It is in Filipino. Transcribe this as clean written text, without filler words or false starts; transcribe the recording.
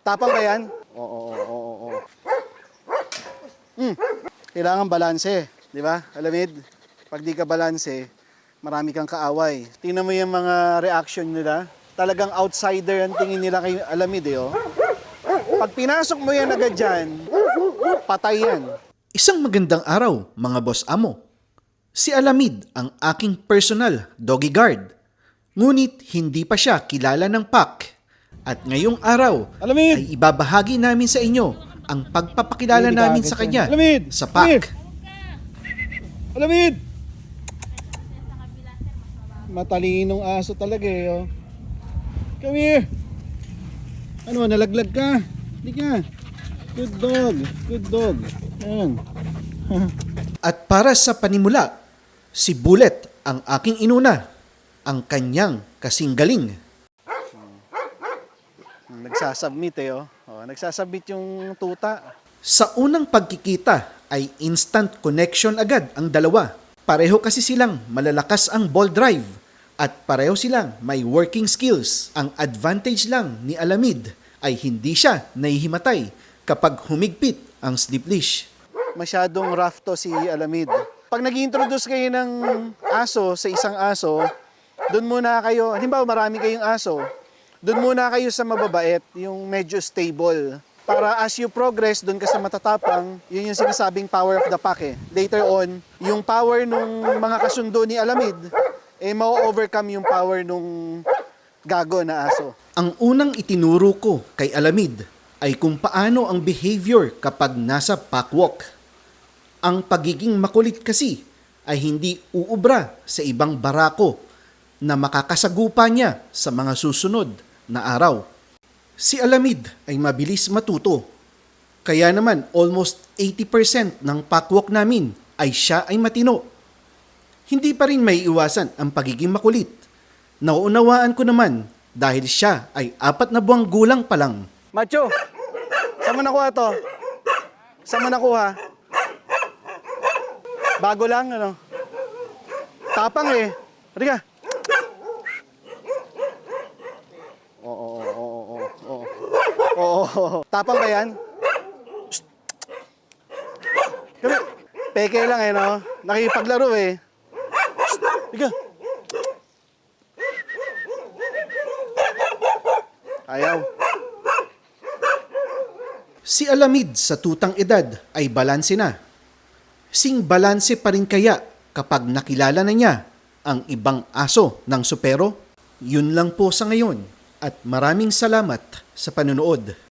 Tapang ba yan? Oo. Kailangan balanse, di ba? Alamid, pag di ka balanse, marami kang kaaway. Tingnan mo yung mga reaction nila. Talagang outsider ang tingin nila kay Alamid eh, oh. Pag pinasok mo yan agad dyan, patay yan. Isang magandang araw, mga boss amo. Si Alamid ang aking personal doggy guard. Ngunit hindi pa siya kilala ng pack. At ngayong araw Alamid! ay ibabahagi namin sa inyo ang pagpapakilala namin sa kanya Alamid! sa pack. Alamid! Matalinong aso talaga eh, oh. Come here! Ano, nalaglag ka? Hindi ka. Good dog. Ayan. At para sa panimula, si Bullet ang aking inuna, ang kanyang kasing galing. Nagsasubmit eh, oh. Nagsasubmit yung tuta. Sa unang pagkikita ay instant connection agad ang dalawa. Pareho kasi silang malalakas ang ball drive at pareho silang may working skills. Ang advantage lang ni Alamid ay hindi siya nahihimatay kapag humigpit ang slip leash. Masyadong rough to si Alamid. Pag nag-introduce kayo ng aso sa isang aso, doon muna kayo, halimbawa marami kayong aso, doon muna kayo sa mababait, yung medyo stable. Para as you progress, doon ka sa matatapang, yun yung sinasabing power of the pack eh. Later on, yung power nung mga kasundo ni Alamid, ma-overcome yung power nung gago na aso. Ang unang itinuro ko kay Alamid ay kung paano ang behavior kapag nasa pack walk. Ang pagiging makulit kasi ay hindi uubra sa ibang barako na makakasagupa niya sa mga susunod na araw. Si Alamid ay mabilis matuto. Kaya naman almost 80% ng pack walk namin ay siya ay matino. Hindi pa rin may iwasan ang pagiging makulit. Nauunawaan ko naman dahil siya ay 4 na buwang gulang pa lang. Macho, saan mo nakuha to? Saan mo nakuha? Bago lang, ano? Tapang eh. Halika. Oo. Tapang ba yan? Psst. Peke lang eh, no? Nakipaglaro eh. Psst. Halika. Ayaw. Si Alamid sa tutang edad ay balanse na. Sing balanse pa rin kaya kapag nakilala na niya ang ibang aso ng supero? Yun lang po sa ngayon at maraming salamat sa panonood.